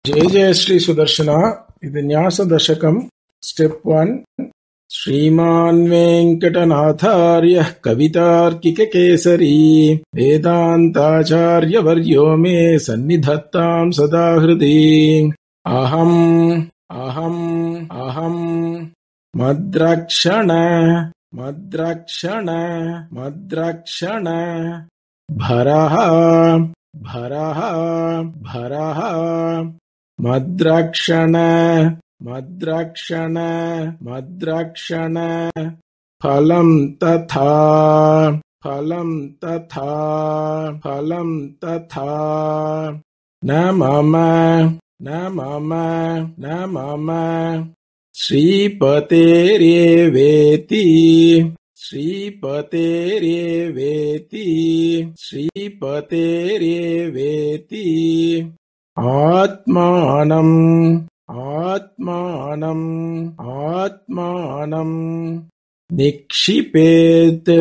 जय जय श्री सुदर्शन इदु न्यास दशकम स्टेप 1 श्रीमान् वेंकटनाथार्यः कवितार्किक केसरी वेदांताचार्य वर्यो मे सन्निधत्तां सदा हृदि अहं मद्रक्षण भरः मद्रक्षण फलं तथा न मम श्रीपतेरेवेति आत्मानं निक्षिपेत्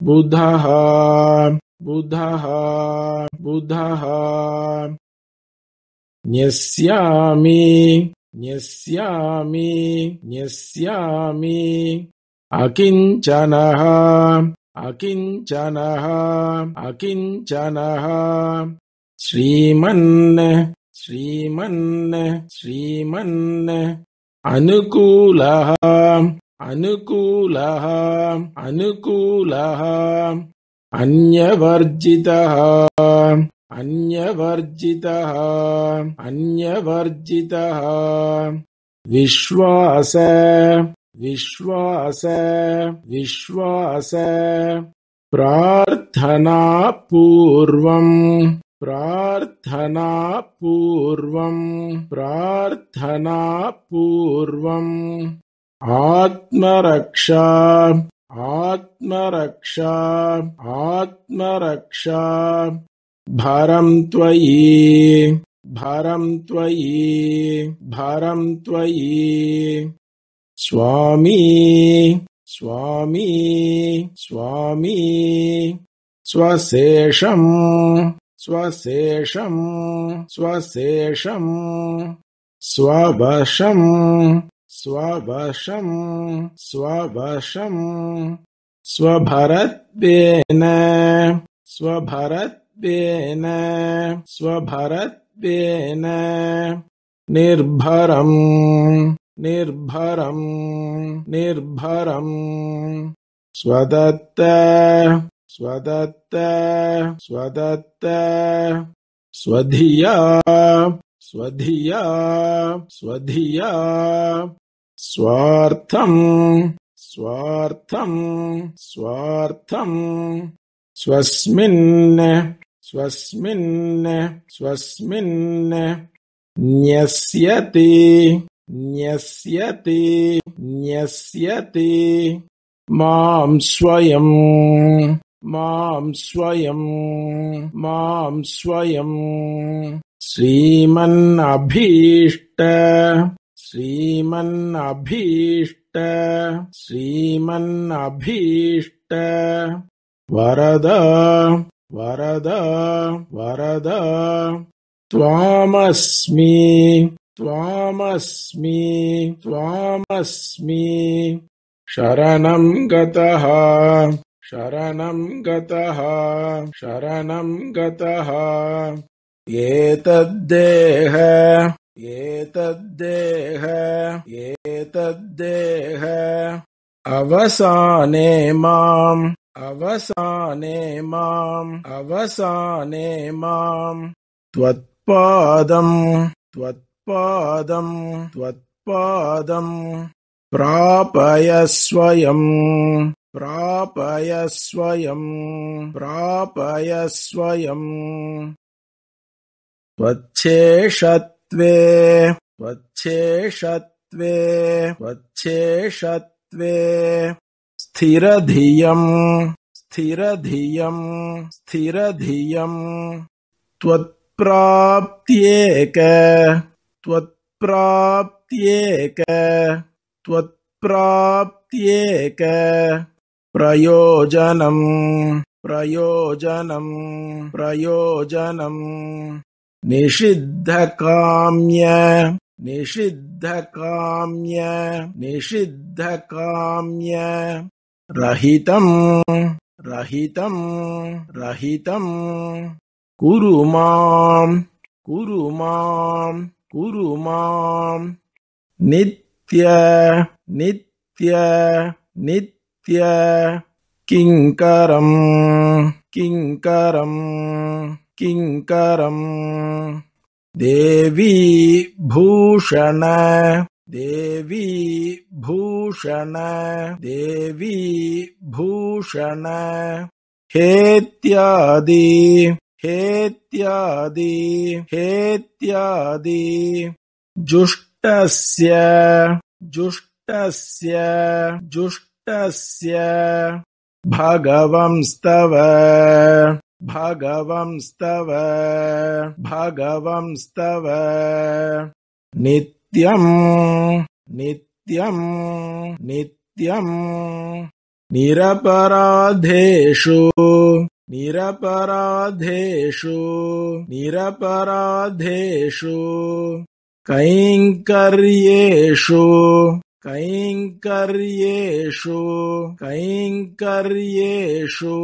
बुधः न्यस्यामि अकिञ्चनः श्रीमन् अनुकूलः अन्यवर्जितः विश्वास प्रार्थनापूर्वम् आत्मरक्षा भरं त्वयि स्वामी स्वशेषं स्ववशं स्वभरत्वेन निर्भरं स्वदत्त स्वधिया स्वार्थं स्वस्मिन् न्यस्यति मां स्वयं श्रीमन्नभीष्ट वरद त्वामस्मि शरणं गतः एतद्देह अवसाने मां त्वत्पादं प्रापय स्वयं त्वच्छेषत्वे स्थिरधियं त्वत्प्राप्त्येक प्रयोजनम् प्रयोजनम् प्रयोजनम् निषिद्धकाम्य निषिद्धकाम्य निषिद्धकाम्य रहितम् रहितम् रहितम् कुरु माम् कुरु माम् कुरु माम् नित्य नित्य नित्य किङ्करम् किङ्करम् किङ्करम् देवी भूषण देवी भूषण देवी भूषण हेत्यादि हेत्यादि हेत्यादि जुष्टस्य जुष्टस्य जुष्टस्य भगवंस्तव भगवंस्तव भगवंस्तव नित्यम् नित्यम् नित्यम् निरपराधेषु निरपराधेषु निरपराधेषु कैङ्कर्येषु कैङ्कर्येषु कैङ्कर्येषु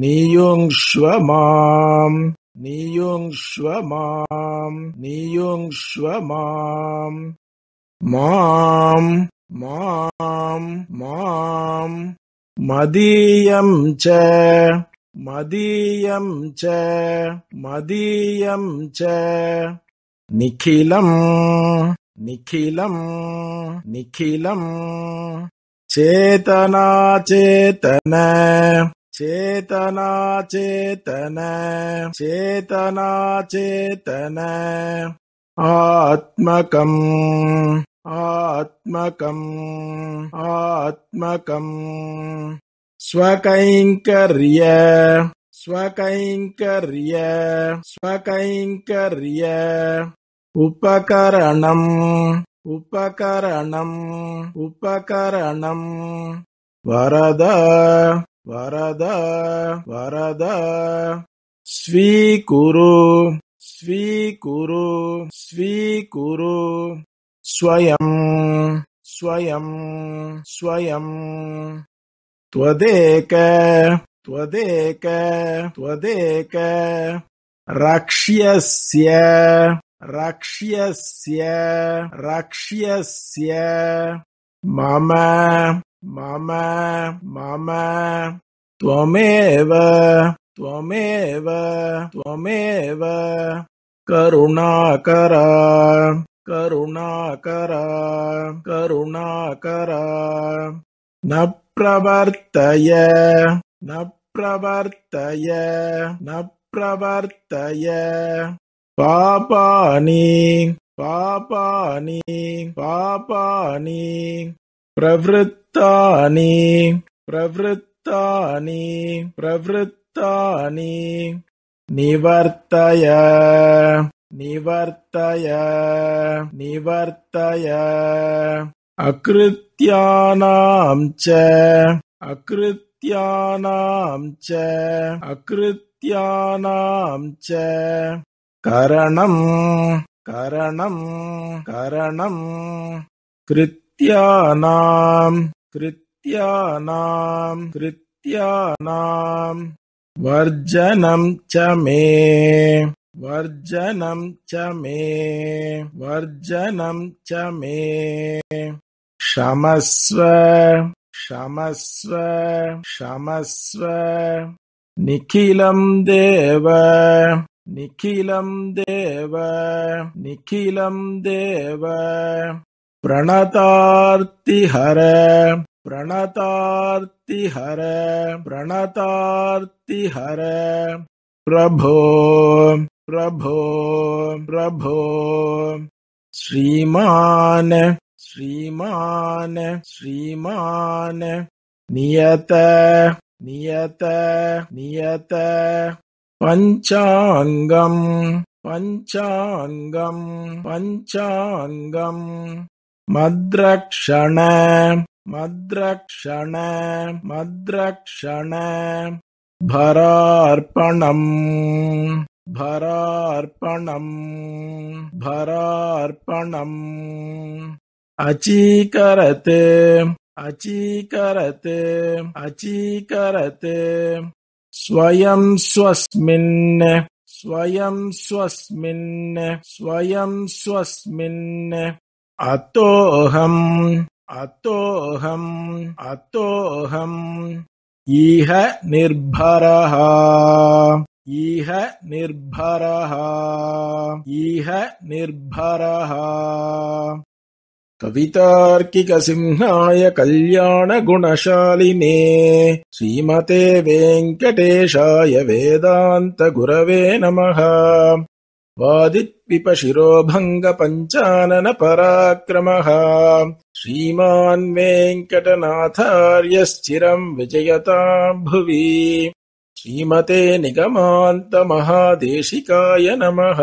नियुङ्क्ष्व माम् नियुङ्क्ष्व माम् नियुङ्क्ष्व माम् माम् माम् माम् मदीयं च मदीयं च मदीयं च निखिलम् निखिलम् निखिलम् चेतना चेतन चेतना चेतन चेतना चेतन आत्मकम् आत्मकम् आत्मकम् स्वकैङ्कर्य स्वकैङ्कर्य स्वकैङ्कर्य उपकरणम् उपकरणम् उपकरणम् वरद वरद वरद स्वीकुरु स्वीकुरु स्वीकुरु स्वयं स्वयं स्वयं त्वदेक त्वदेक त्वदेक रक्ष्यस्य रक्ष्यस्य रक्ष्यस्य मम मम मम त्वमेव त्वमेव त्वमेव करुणाकर करुणाकर करुणाकर न प्रवर्तय न प्रवर्तय न प्रवर्तय पापानि पापानि पापानि प्रवृत्तानि प्रवृत्तानि प्रवृत्तानि निवर्तय निवर्तय निवर्तय अकृत्यानां च अकृत्यानां च अकृत्यानां च करणं करणं करणं कृत्यानां कृत्यानां कृत्यानां वर्जनं च मे वर्जनं च मे वर्जनं च मे क्षमस्व क्षमस्व क्षमस्व निखिलं देव निखिलं देव निखिलं देव प्रणतार्तिहर प्रणतार्तिहर प्रणतार्तिहर प्रभो प्रभो प्रभो श्रीमान श्रीमान श्रीमान नियत नियत नियत पंचांगम पंचांगम पंचांगम मद्रक्षण मद्रक्षण मद्रक्षण भरार्पणम् भरार्पणम् भरार्पणम् अचीकरत् अचीकरत् अचीकरत् स्वयं स्वस्मिन् स्वयं स्वस्मिन् स्वयं स्वस्मिन् अतोऽहम् अतोऽहम् अतोऽहम् इह निर्भरः इह निर्भरः इह निर्भरः। कवितार्किकसिंहाय कल्याणगुणशालिने श्रीमते वेङ्कटेशाय वेदान्तगुरवे नमः। वादित्विपशिरोभङ्गपञ्चाननपराक्रमः श्रीमान् वेङ्कटनाथार्यश्चिरम् विजयताम् भुवि। श्रीमते निगमान्तमहादेशिकाय नमः।